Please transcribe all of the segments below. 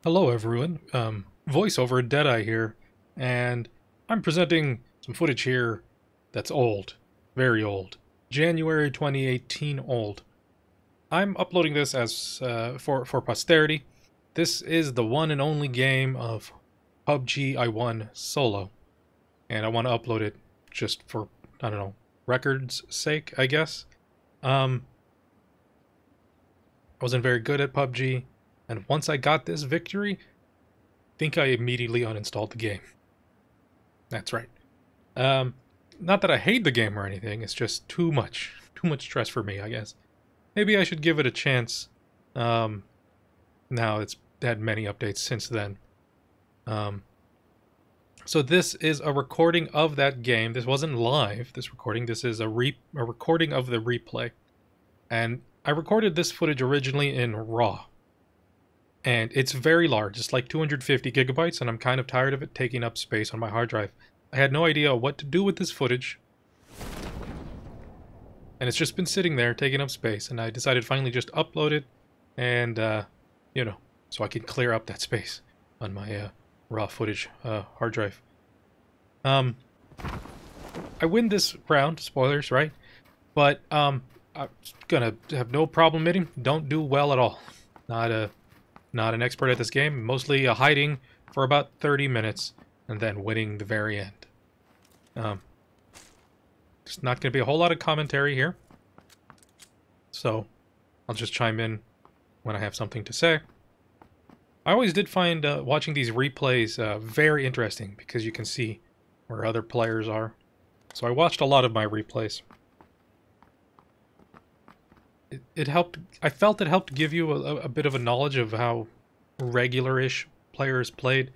Hello everyone, voiceover Deadeye here, and I'm presenting some footage here that's old, very old, January 2018 old. I'm uploading this as for posterity. This is the one and only game of PUBG I won solo, and I want to upload it just for, I don't know, record's sake, I guess. I wasn't very good at PUBG, and once I got this victory, I think I immediately uninstalled the game. That's right. Not that I hate the game or anything, it's just too much stress for me, I guess. Maybe I should give it a chance. Now it's had many updates since then. So this is a recording of that game. This wasn't live, this recording. This is a recording of the replay. And I recorded this footage originally in RAW. And it's very large. It's like 250 gigabytes, and I'm kind of tired of it taking up space on my hard drive. I had no idea what to do with this footage. And it's just been sitting there, taking up space, and I decided finally just upload it, and, you know, so I can clear up that space on my raw footage hard drive. I win this round, spoilers, right? But, I'm gonna have no problem admitting, don't do well at all. Not an expert at this game, mostly hiding for about 30 minutes, and then winning the very end. There's not going to be a whole lot of commentary here, so I'll just chime in when I have something to say. I always did find watching these replays very interesting, because you can see where other players are. So I watched a lot of my replays. It helped. I felt it helped give you a bit of a knowledge of how regular-ish players played,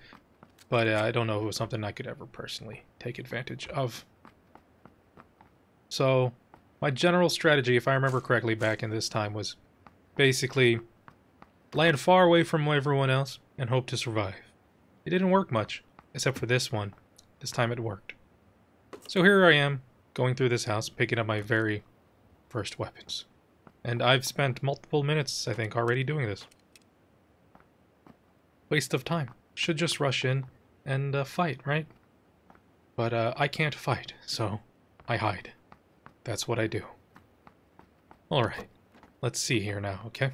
but I don't know if it was something I could ever personally take advantage of. So my general strategy, if I remember correctly back in this time, was basically land far away from everyone else and hope to survive. It didn't work much, except for this one. This time it worked. So here I am, going through this house, picking up my very first weapons. And I've spent multiple minutes, I think, already doing this. Waste of time. Should just rush in and fight, right? But I can't fight, so I hide. That's what I do. Alright, let's see here now, okay?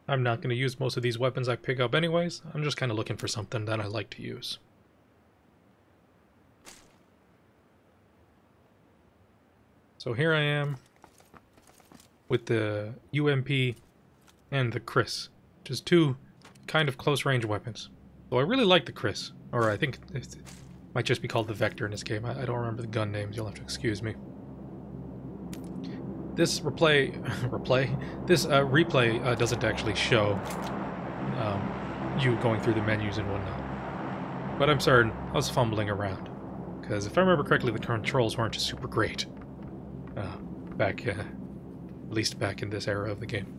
I'm not going to use most of these weapons I pick up anyways. I'm just kind of looking for something that I like to use. So here I am with the UMP and the Chris, which is two kind of close-range weapons. So I really like the Chris, or I think it might just be called the Vector in this game. I don't remember the gun names, you'll have to excuse me. this replay doesn't actually show you going through the menus and whatnot. But I'm certain I was fumbling around, because if I remember correctly, the controls weren't super great back, at least back in this era of the game.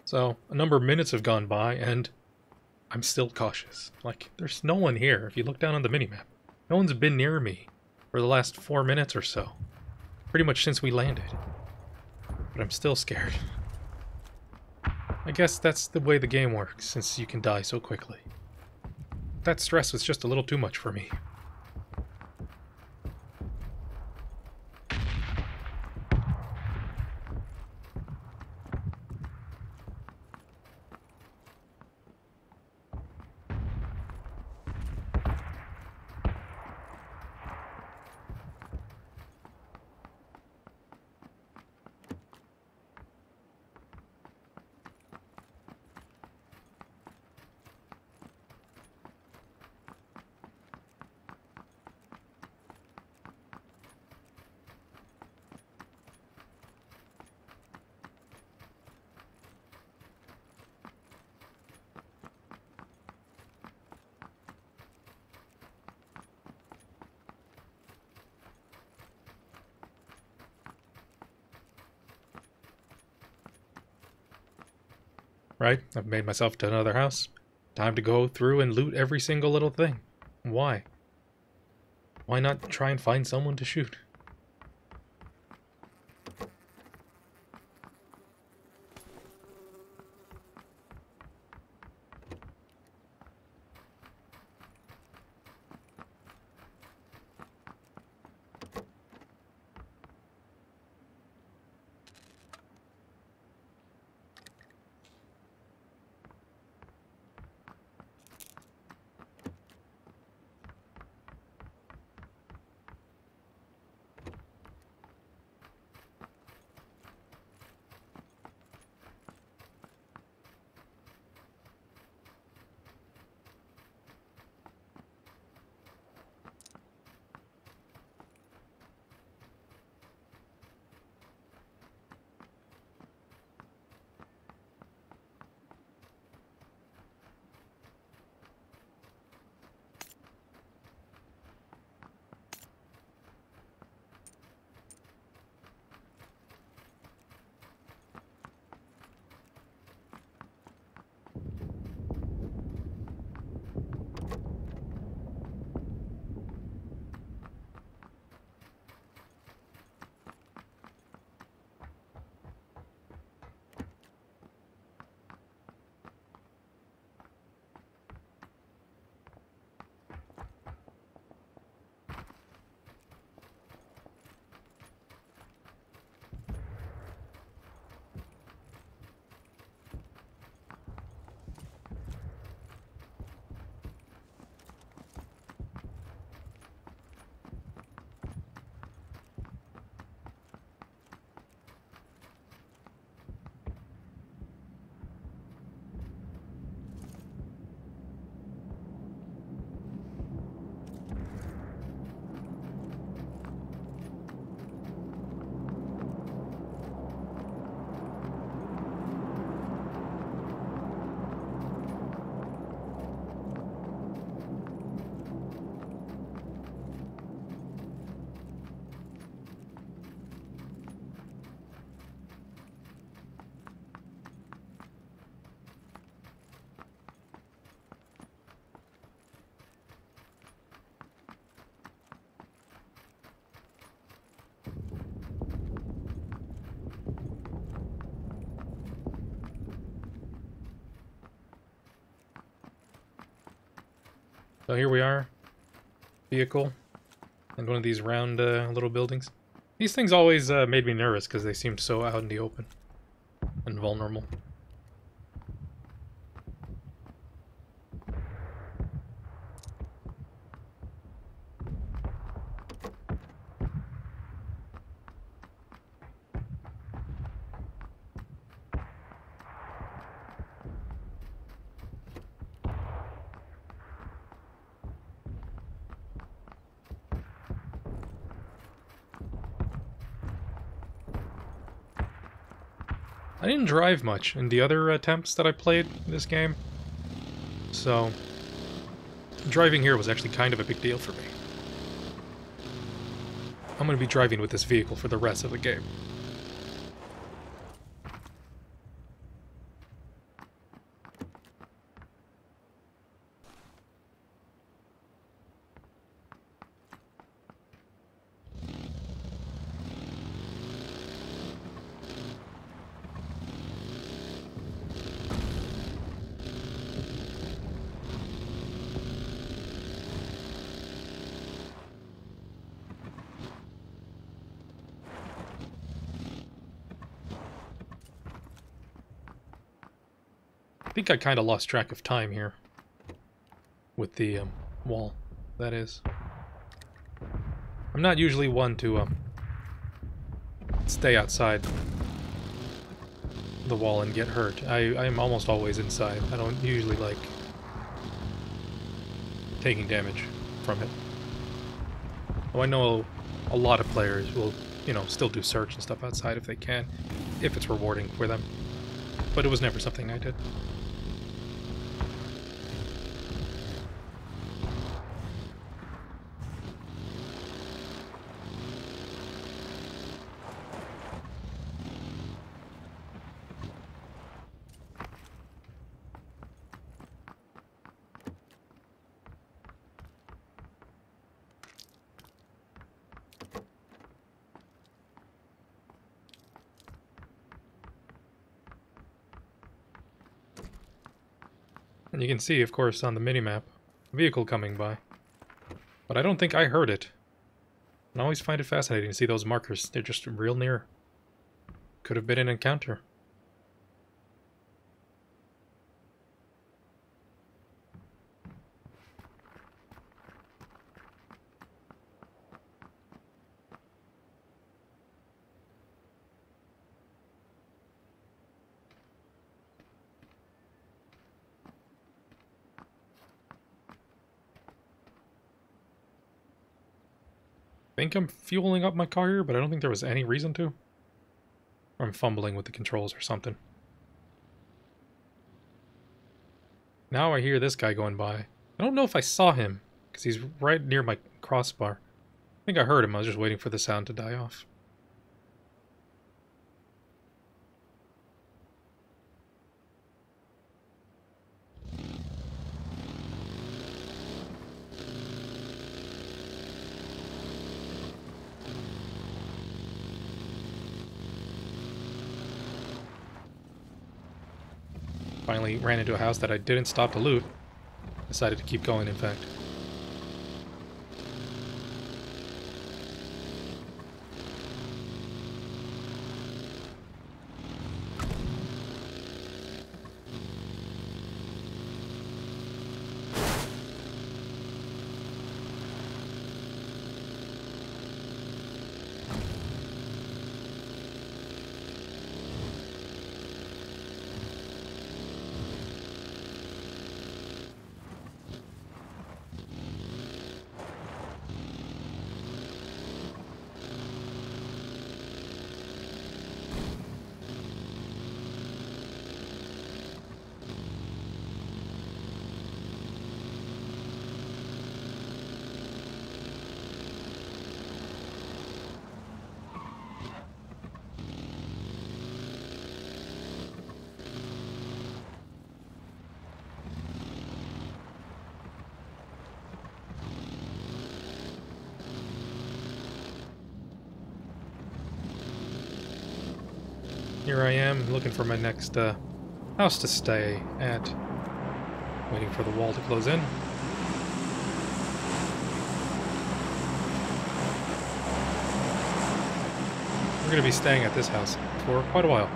So, a number of minutes have gone by, and I'm still cautious. Like, there's no one here. If you look down on the minimap, no one's been near me for the last 4 minutes or so. Pretty much since we landed. But I'm still scared. I guess that's the way the game works, since you can die so quickly. That stress was just a little too much for me. Right? I've made myself to another house. Time to go through and loot every single little thing. Why? Why not try and find someone to shoot? So here we are. Vehicle. And one of these round little buildings. These things always made me nervous because they seemed so out in the open. And vulnerable. I didn't drive much in the other attempts that I played in this game, so driving here was actually kind of a big deal for me. I'm going to be driving with this vehicle for the rest of the game. I think I kind of lost track of time here. With the wall, that is. I'm not usually one to stay outside the wall and get hurt. I'm almost always inside. I don't usually like taking damage from it. Oh, I know a lot of players will, you know, still do search and stuff outside if they can, if it's rewarding for them. But it was never something I did. And you can see, of course, on the minimap, a vehicle coming by. But I don't think I heard it. And I always find it fascinating to see those markers. They're just real near. Could have been an encounter. I think I'm fueling up my car here, but I don't think there was any reason to. Or I'm fumbling with the controls or something. Now I hear this guy going by. I don't know if I saw him, because he's right near my crossbar. I think I heard him, I was just waiting for the sound to die off. Finally ran into a house that I didn't stop to loot. Decided to keep going, in fact. Here I am, looking for my next house to stay at. Waiting for the wall to close in. We're gonna be staying at this house for quite a while.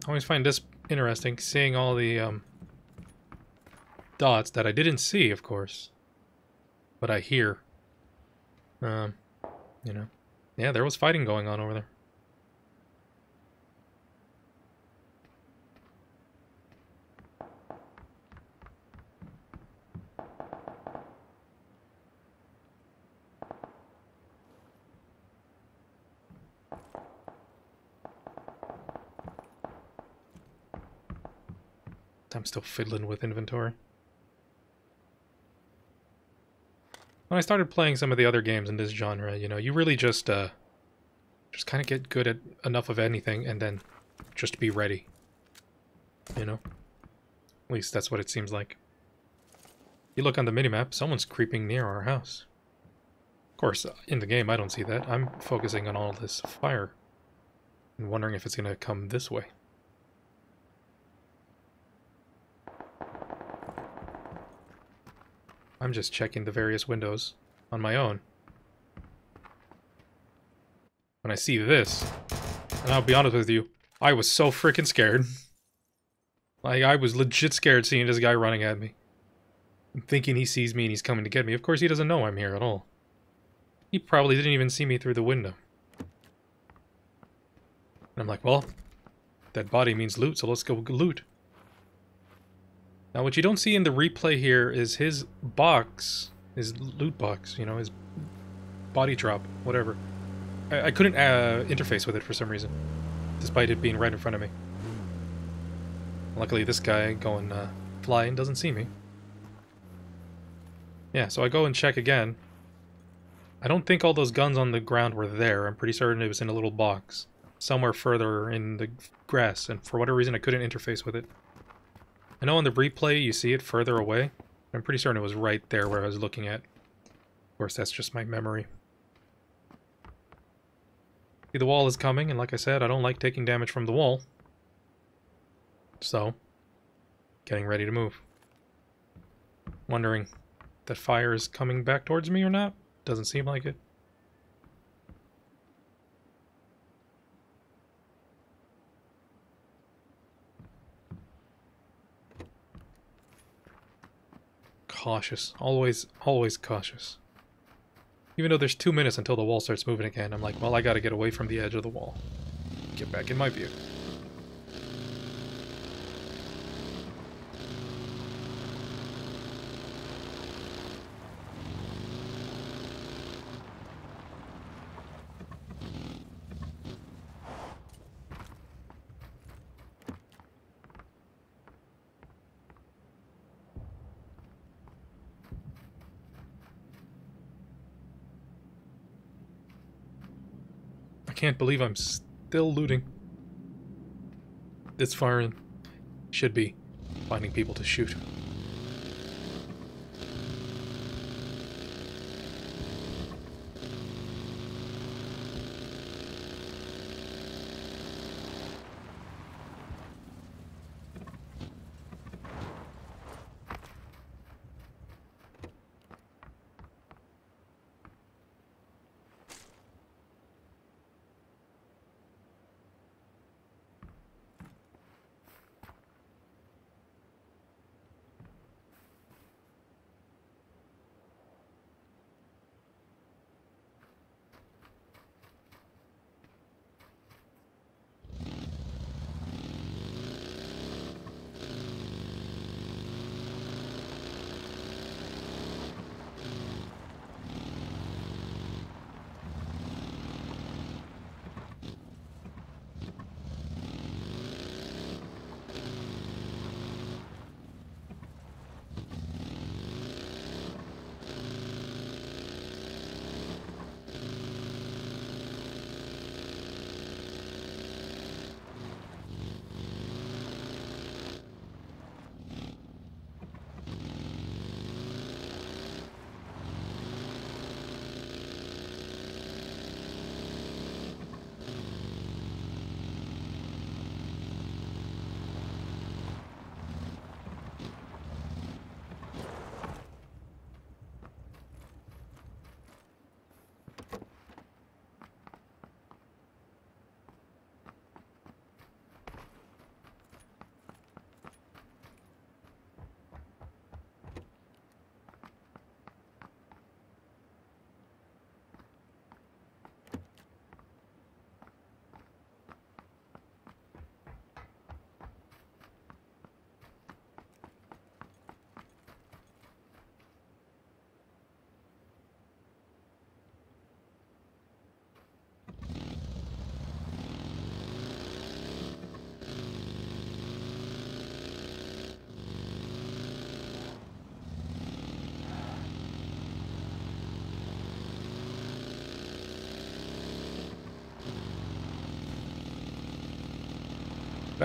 I always find this interesting, seeing all the dots that I didn't see, of course, but I hear. You know, yeah, there was fighting going on over there. I'm still fiddling with inventory. When I started playing some of the other games in this genre, you know, you really just kind of get good at enough of anything and then just be ready. You know? At least that's what it seems like. You look on the minimap, someone's creeping near our house. Of course, in the game I don't see that. I'm focusing on all this fire and wondering if it's going to come this way. I'm just checking the various windows on my own. When I see this, and I'll be honest with you, I was so freaking scared. Like, I was legit scared seeing this guy running at me. I'm thinking he sees me and he's coming to get me. Of course, he doesn't know I'm here at all. He probably didn't even see me through the window. And I'm like, well, that body means loot, so let's go loot. Now, what you don't see in the replay here is his box, his loot box, you know, his body drop, whatever. I couldn't interface with it for some reason, despite it being right in front of me. Luckily, this guy going flying doesn't see me. Yeah, so I go and check again. I don't think all those guns on the ground were there. I'm pretty certain it was in a little box, somewhere further in the grass, and for whatever reason I couldn't interface with it. I know on the replay you see it further away. I'm pretty certain it was right there where I was looking at. Of course, that's just my memory. See, the wall is coming, and like I said, I don't like taking damage from the wall. So, getting ready to move. Wondering if that fire is coming back towards me or not. Doesn't seem like it. Cautious. Always, always cautious. Even though there's 2 minutes until the wall starts moving again, I'm like, well, I gotta get away from the edge of the wall. Get back in my view. I can't believe I'm still looting. This far in. Should be finding people to shoot.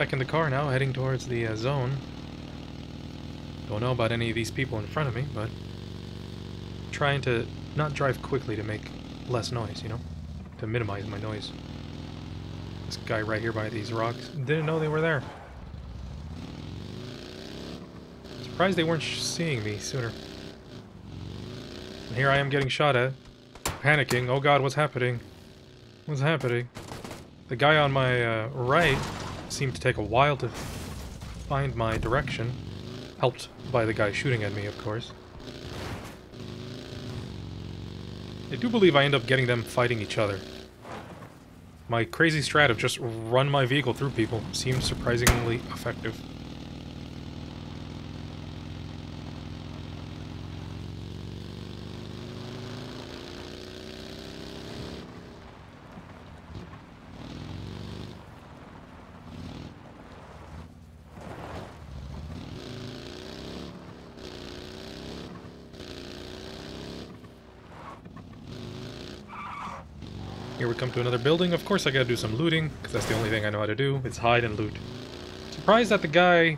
back in the car now, heading towards the zone. Don't know about any of these people in front of me, but trying to not drive quickly to make less noise, you know? To minimize my noise. This guy right here by these rocks, didn't know they were there. Surprised they weren't seeing me sooner. And here I am getting shot at. Panicking. Oh god, what's happening? What's happening? The guy on my right seemed to take a while to find my direction. Helped by the guy shooting at me, of course. I do believe I end up getting them fighting each other. My crazy strat of just run my vehicle through people seemed surprisingly effective. Here we come to another building. Of course I gotta do some looting, because that's the only thing I know how to do. It's hide and loot. Surprised that the guy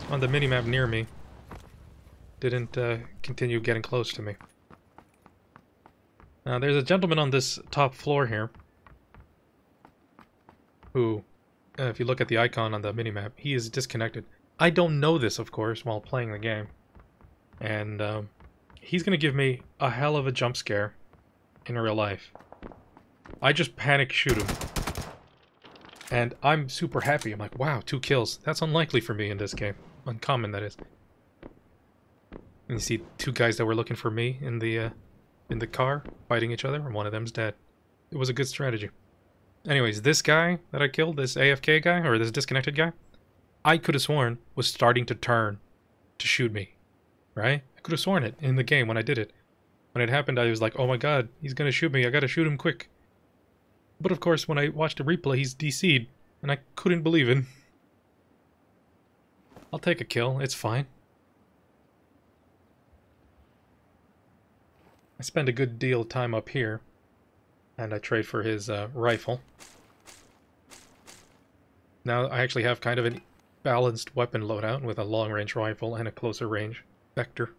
on the minimap near me didn't continue getting close to me. Now there's a gentleman on this top floor here who, if you look at the icon on the minimap, he is disconnected. I don't know this, of course, while playing the game. And he's gonna give me a hell of a jump scare in real life. I just panic shoot him. And I'm super happy. I'm like, wow, 2 kills. That's unlikely for me in this game. Uncommon, that is. And you see 2 guys that were looking for me in the car, fighting each other, and one of them's dead. It was a good strategy. Anyways, this guy that I killed, this AFK guy, or this disconnected guy, I could have sworn was starting to turn to shoot me. Right? I could have sworn it in the game when I did it. When it happened, I was like, oh my god, he's gonna shoot me. I gotta shoot him quick. But of course, when I watched the replay, he's DC'd, and I couldn't believe it. I'll take a kill, it's fine. I spend a good deal of time up here, and I trade for his rifle. Now I actually have kind of a balanced weapon loadout with a long-range rifle and a closer range vector.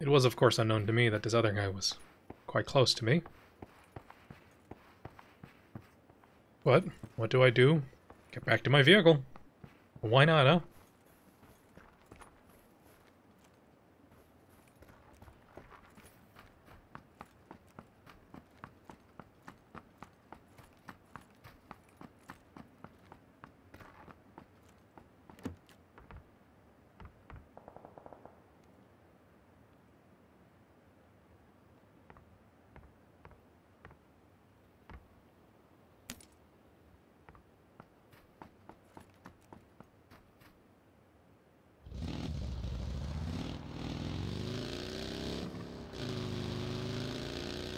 It was, of course, unknown to me that this other guy was quite close to me. But, what do? Get back to my vehicle. Why not, huh?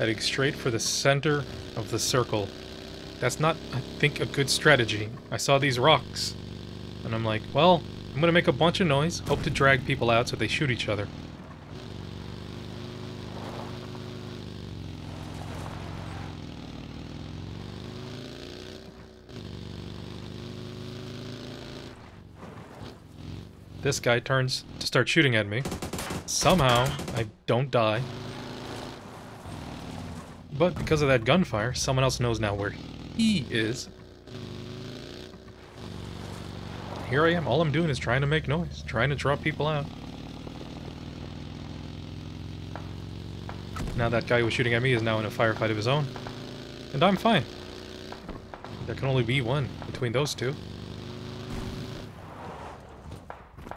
heading straight for the center of the circle. That's not, I think, a good strategy. I saw these rocks, and I'm like, well, I'm gonna make a bunch of noise, hope to drag people out so they shoot each other. This guy turns to start shooting at me. Somehow, I don't die. But because of that gunfire, someone else knows now where he is. Here I am. All I'm doing is trying to make noise, trying to draw people out. Now that guy who was shooting at me is now in a firefight of his own. And I'm fine. There can only be one between those two.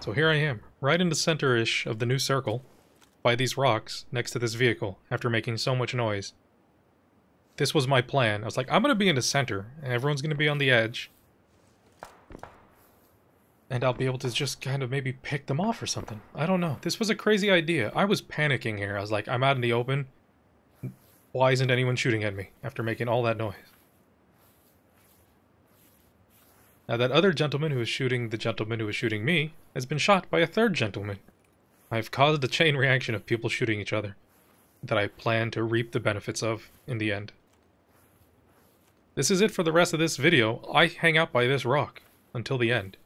So here I am, right in the center-ish of the new circle, by these rocks, next to this vehicle, after making so much noise. This was my plan. I was like, I'm gonna be in the center, and everyone's gonna be on the edge. And I'll be able to just kind of maybe pick them off or something. I don't know. This was a crazy idea. I was panicking here. I was like, I'm out in the open. Why isn't anyone shooting at me after making all that noise? Now that other gentleman who was shooting the gentleman who was shooting me has been shot by a third gentleman. I've caused a chain reaction of people shooting each other that I plan to reap the benefits of in the end. This is it for the rest of this video. I hang out by this rock until the end.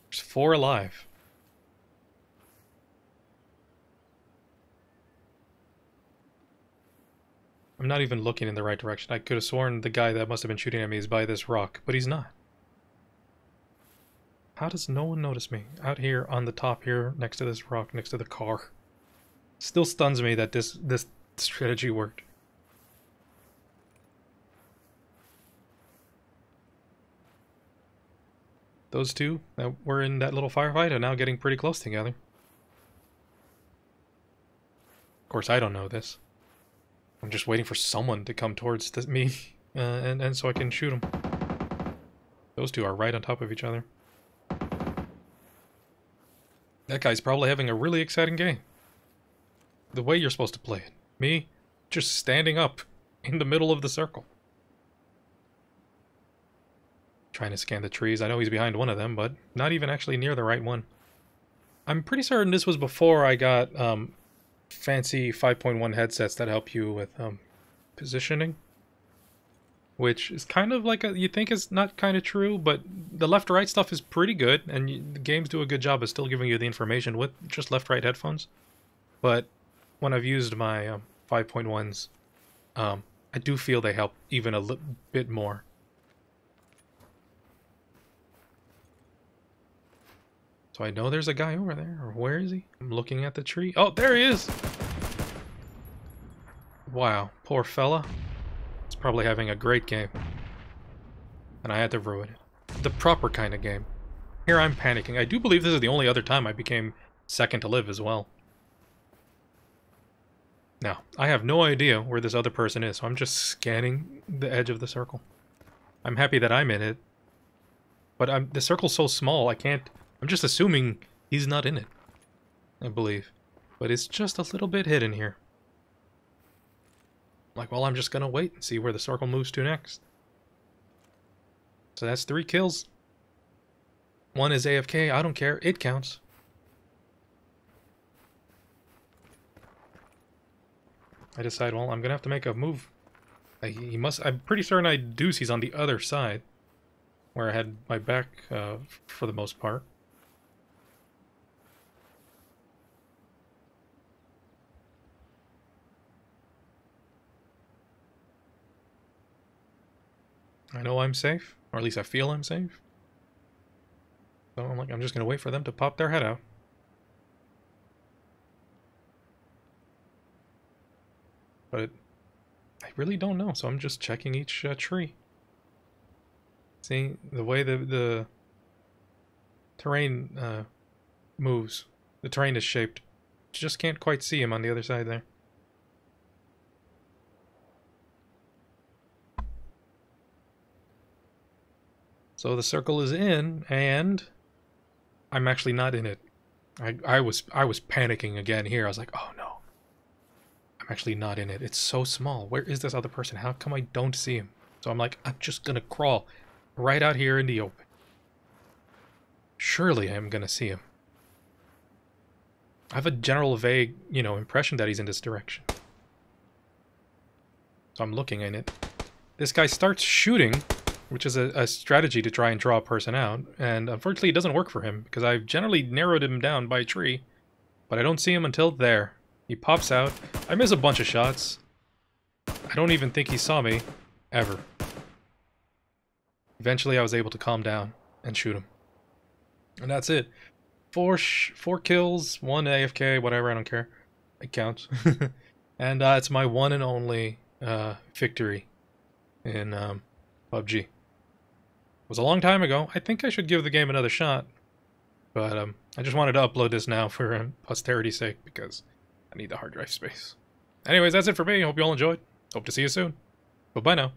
There's 4 alive. I'm not even looking in the right direction. I could have sworn the guy that must have been shooting at me is by this rock, but he's not. How does no one notice me? Out here on the top here, next to this rock, next to the car. Still stuns me that this strategy worked. Those two that were in that little firefight are now getting pretty close together. Of course, I don't know this. I'm just waiting for someone to come towards me, and so I can shoot them. Those two are right on top of each other. That guy's probably having a really exciting game. The way you're supposed to play it. Me, just standing up in the middle of the circle. Trying to scan the trees. I know he's behind one of them, but not even actually near the right one. I'm pretty certain this was before I got fancy 5.1 headsets that help you with positioning. Which is kind of like you think is not kind of true, but the left-right stuff is pretty good, and the games do a good job of still giving you the information with just left-right headphones. But when I've used my 5.1s, I do feel they help even a bit more. So I know there's a guy over there, or where is he? I'm looking at the tree. Oh, there he is! Wow, poor fella. He's probably having a great game. And I had to ruin it. The proper kind of game. Here I'm panicking. I do believe this is the only other time I became second to live as well. Now, I have no idea where this other person is, so I'm just scanning the edge of the circle. I'm happy that I'm in it. But the circle's so small, I can't... I'm just assuming he's not in it, I believe. But it's just a little bit hidden here. Like, well, I'm just gonna wait and see where the circle moves to next. So that's 3 kills. 1 is AFK, I don't care, it counts. I decide, well, I'm gonna have to make a move. He must, I'm pretty certain I deduce he's on the other side. Where I had my back, for the most part. I know I'm safe, or at least I feel I'm safe. So I'm like, I'm just gonna wait for them to pop their head out. But I really don't know, so I'm just checking each tree. Seeing the way the terrain moves, the terrain is shaped. Just can't quite see him on the other side there. So the circle is in, and I'm actually not in it. I was panicking again here. I was like, oh no. I'm actually not in it. It's so small. Where is this other person? How come I don't see him? So I'm like, I'm just gonna crawl right out here in the open. Surely I'm gonna see him. I have a general vague, impression that he's in this direction. So I'm looking in it. This guy starts shooting, which is a strategy to try and draw a person out, and unfortunately it doesn't work for him, because I've generally narrowed him down by a tree, but I don't see him until there. He pops out. I miss a bunch of shots. I don't even think he saw me, ever. Eventually I was able to calm down and shoot him. And that's it. Four kills, 1 AFK, whatever, I don't care. It counts. And it's my one and only victory in PUBG. It was a long time ago. I think I should give the game another shot. But I just wanted to upload this now for posterity's sake, because I need the hard drive space. Anyways, that's it for me. Hope you all enjoyed. Hope to see you soon. Bye-bye now.